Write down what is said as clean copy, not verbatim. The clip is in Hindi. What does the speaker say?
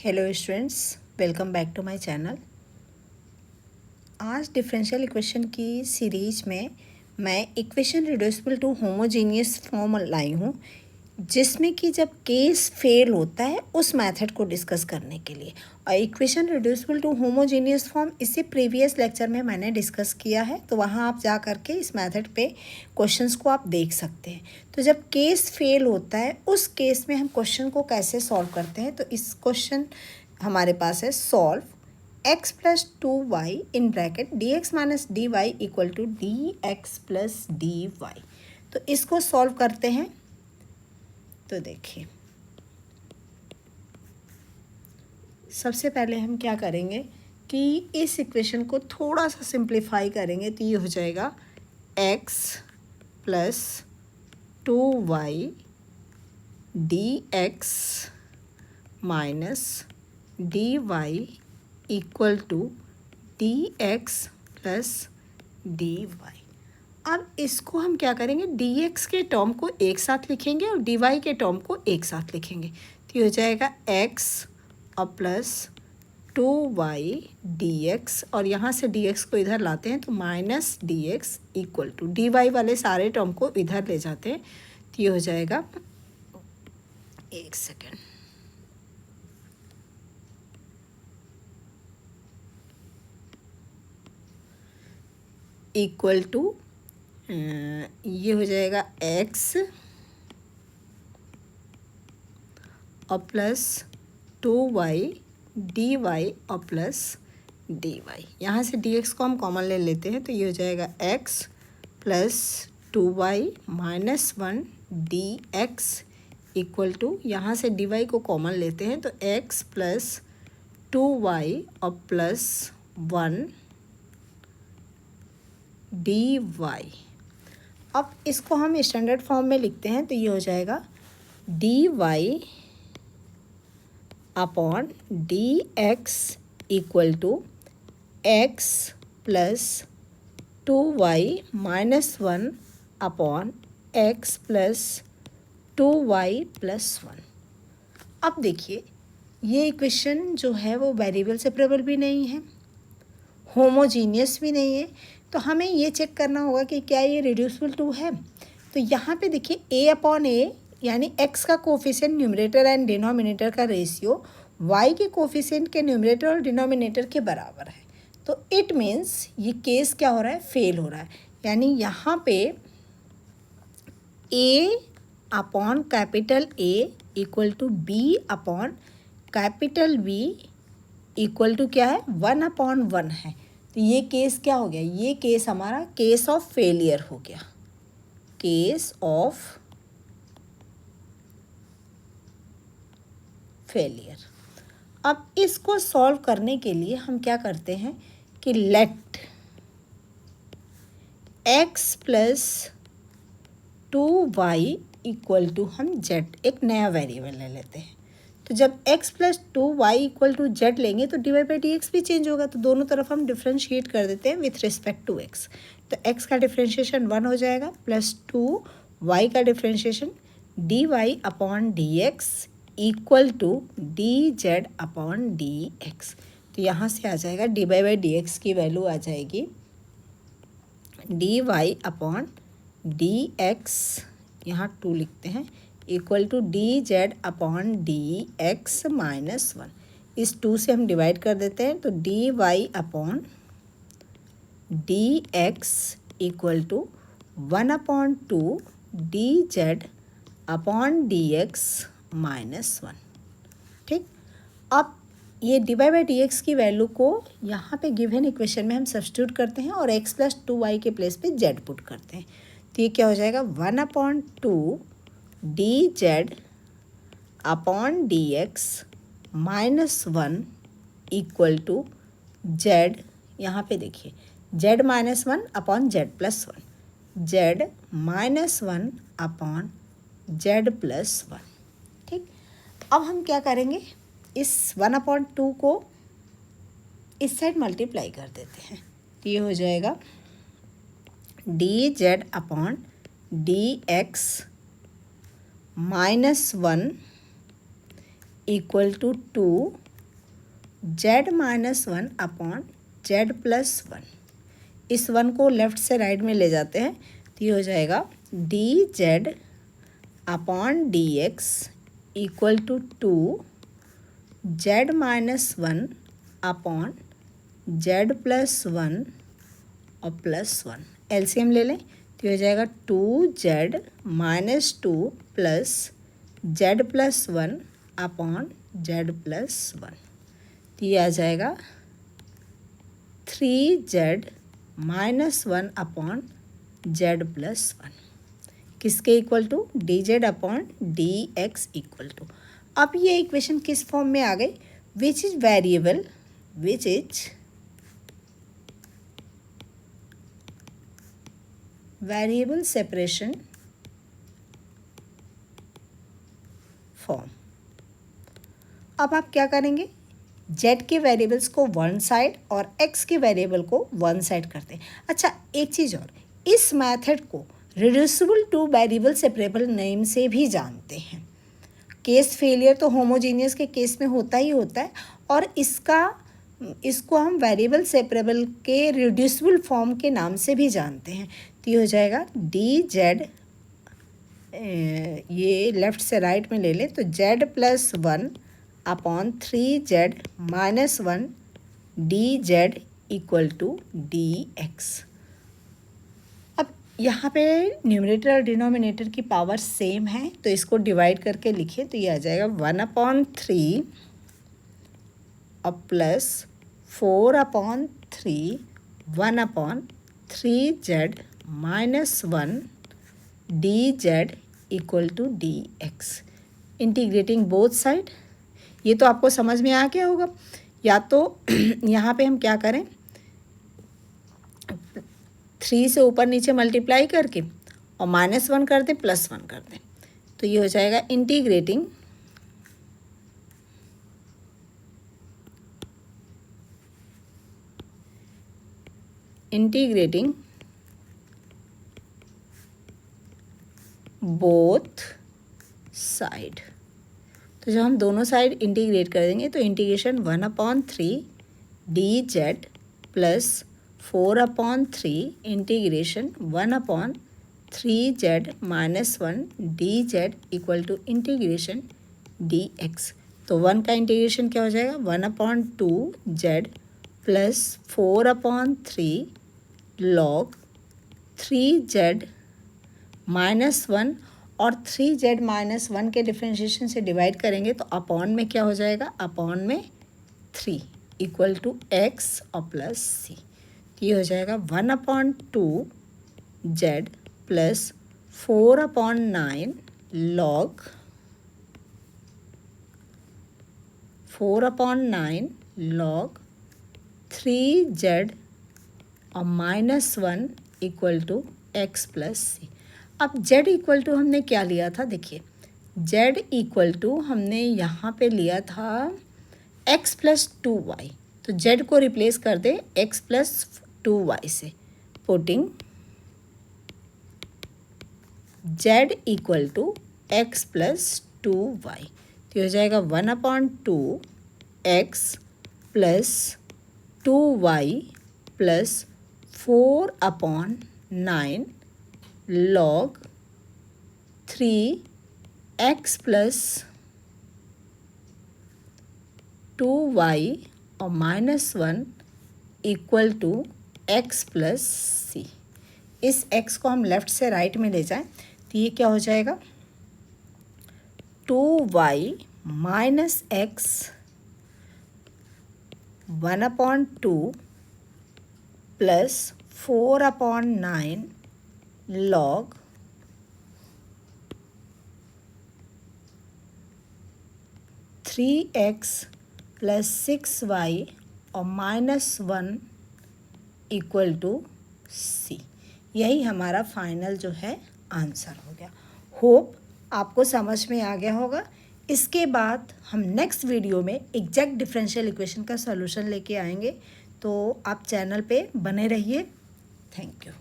Hello students, welcome back to my channel. आज डिफरेंशियल इक्वेशन की सीरीज में मैं equation reducible to homogeneous form लाई हूँ, जिसमें कि जब केस फेल होता है उस मेथड को डिस्कस करने के लिए। और equation reducible to homogeneous form इससे प्रीवियस लेक्चर में मैंने डिस्कस किया है, तो वहाँ आप जा करके इस मेथड पे क्वेश्चंस को आप देख सकते हैं। तो जब केस फेल होता है उस केस में हम क्वेश्चन को कैसे सॉल्व करते हैं, तो इस क्वेश्चन हमारे पास है solve x plus 2y in bracket dx minus D Y equal to dx plus D Y. तो इसको सॉल्व करते हैं। तो देखिए, सबसे पहले हम क्या करेंगे कि इस इक्वेशन को थोड़ा सा सिंप्लीफाई करेंगे, तो ये हो जाएगा x plus 2y dx minus D Y equal to dx plus D Y. अब इसको हम क्या करेंगे, dx के टर्म को एक साथ लिखेंगे और dy के टर्म को एक साथ लिखेंगे। तो ये हो जाएगा x और प्लस 2y dx, और यहाँ से dx को इधर लाते हैं तो minus dx equal to dy वाले सारे टर्म को इधर ले जाते हैं। तो ये हो जाएगा, एक सेकेंड, इक्वल टू ये हो जाएगा x और प्लस 2y dy और प्लस dy। यहाँ से dx को हम कॉमन ले लेते हैं, तो ये हो जाएगा x plus 2y minus 1 dx equal to, यहाँ से dy को कॉमन लेते हैं तो x प्लस 2y और प्लस 1 dy। अब इसको हम स्टैंडर्ड फॉर्म में लिखते हैं, तो ये हो जाएगा dy upon dx equal to x plus 2y minus 1 upon x plus 2y plus 1। अब देखिए, ये इक्वेशन जो है वो वेरिएबल सेपरेबल भी नहीं है, होमोजीनियस भी नहीं है। तो हमें ये चेक करना होगा कि क्या ये रिड्यूसिबल टू है। तो यहाँ पे देखिए a अपॉन a यानी x का कोफिशिएंट न्यूमरेटर एंड डिनोमिनेटर का रेशियो y के कोफिशिएंट के न्यूमरेटर और डिनोमिनेटर के बराबर है। तो इट मीन्स ये केस क्या हो रहा है, फेल हो रहा है। यानी यहाँ पे a upon capital A equal to b upon capital B equal to क्या है, 1/1 है। तो ये केस क्या हो गया, ये केस हमारा केस ऑफ फेलियर हो गया, केस ऑफ फेलियर। अब इसको सॉल्व करने के लिए हम क्या करते हैं कि let x plus 2y equal to, हम z एक नया वेरिएबल ले लेते हैं। तो जब x plus 2y equal to z लेंगे तो dy बाई dx भी चेंज होगा, तो दोनों तरफ हम डिफ्रेंशिएट कर देते हैं विथ रिस्पेक्ट टू x। तो x का डिफ्रेंशिएशन 1 हो जाएगा, प्लस 2y का differentiation dy upon dx equal to dz upon dx। तो यहाँ से आ जाएगा dy बाई dx की वैल्यू आ जाएगी dy अपॉन dx, यहाँ 2 लिखते हैं, equal to dz upon dx minus 1। इस 2 से हम डिवाइड कर देते हैं, तो dy upon dx equal to 1/2 dz upon dx minus 1। ठीक, अब ये dy बाई dx की वैल्यू को यहाँ पे गिवन इक्वेशन में हम सब्स्टिट्यूट करते हैं और x प्लस 2y के प्लेस पे z पुट करते हैं। तो ये क्या हो जाएगा, 1/2 dz upon dx minus 1 equal to z, यहाँ पे देखिए z minus 1 upon z plus 1, z minus 1 upon z plus 1। ठीक, अब हम क्या करेंगे, इस 1/2 को इस साइड मल्टीप्लाई कर देते हैं। तो ये हो जाएगा dz upon dx minus 1 equal to 2 Z minus one upon Z plus one. इस वन को लेफ्ट से राइट में ले जाते हैं तो ये हो जाएगा D Z upon D x equal to 2 Z minus one upon Z plus one और प्लस वन। एलसीएम ले लें तो ये हो जाएगा 2z minus 2 plus Z plus one upon Z plus one. तो ये आ जाएगा 3z minus one upon Z plus one, किसके equal to d Z upon D x equal to. अब ये इक्वेशन किस फॉर्म में आ गई, which is variable variable separation form. अब आप क्या करेंगे, z के वेरिएबल्स को वन साइड और x के वेरिएबल को वन साइड करते हैं। अच्छा एक चीज़ और, इस मेथड को reducible to variable separable name से भी जानते हैं। केस फेलियर तो होमोजीनियस के केस में होता ही होता है, और इसको हम वेरिएबल सेपरेबल के रिड्यूसिबल फॉर्म के नाम से भी जानते हैं। तो ये हो जाएगा डी जेड, ये लेफ्ट से राइट में ले लें तो Z plus one upon 3z minus one D Z equal to D X. अब यहाँ पे न्यूमरेटर और डिनोमिनेटर की पावर सेम है तो इसको डिवाइड करके लिखें तो ये आ जाएगा 1/3 और plus 4/3 1/3z minus one D Z equal to D X. Integrating both side, ये तो आपको समझ में आ गया होगा। या तो यहाँ पे हम क्या करें, 3 से ऊपर नीचे मल्टीप्लाई करके और -1 कर दें +1 कर दें, तो ये हो जाएगा इंटीग्रेटिंग बोथ साइड। तो जब हम दोनों साइड इंटीग्रेट कर देंगे तो integration 1/3 D Z plus 4/3 integration 1/3z minus one D Z equal to integration D X. तो 1 का इंटीग्रेशन क्या हो जाएगा, 1/2z plus 4/3 log 3z minus one, और 3z माइनस वन के डिफ्रेंशिएशन से डिवाइड करेंगे तो अपॉन में क्या हो जाएगा, अपॉन में 3 इक्वल टू x और प्लस c। ये हो जाएगा 1/2z प्लस 4/9 लॉग 3z और -1 इक्वल टू x प्लस सी। अब z इक्वल टू हमने क्या लिया था, देखिए z इक्वल टू हमने यहाँ पे लिया था x प्लस 2y, तो z को रिप्लेस कर दे x प्लस 2y से, putting z equal to x plus 2y। तो हो जाएगा 1/2x plus 2y plus 4/9 log 3x plus 2y और -1 इक्वल टू x प्लस सी। इस x को हम लेफ्ट से राइट में ले जाएं तो ये क्या हो जाएगा, 2y minus x 1/2 plus 4/9 log 3x plus 6y और -1 इक्वल टू सी। यही हमारा फाइनल जो है आंसर हो गया। होप आपको समझ में आ गया होगा। इसके बाद हम नेक्स्ट वीडियो में एग्जैक्ट डिफरेंशियल इक्वेशन का सॉल्यूशन लेके आएंगे, तो आप चैनल पे बने रहिए। Thank you.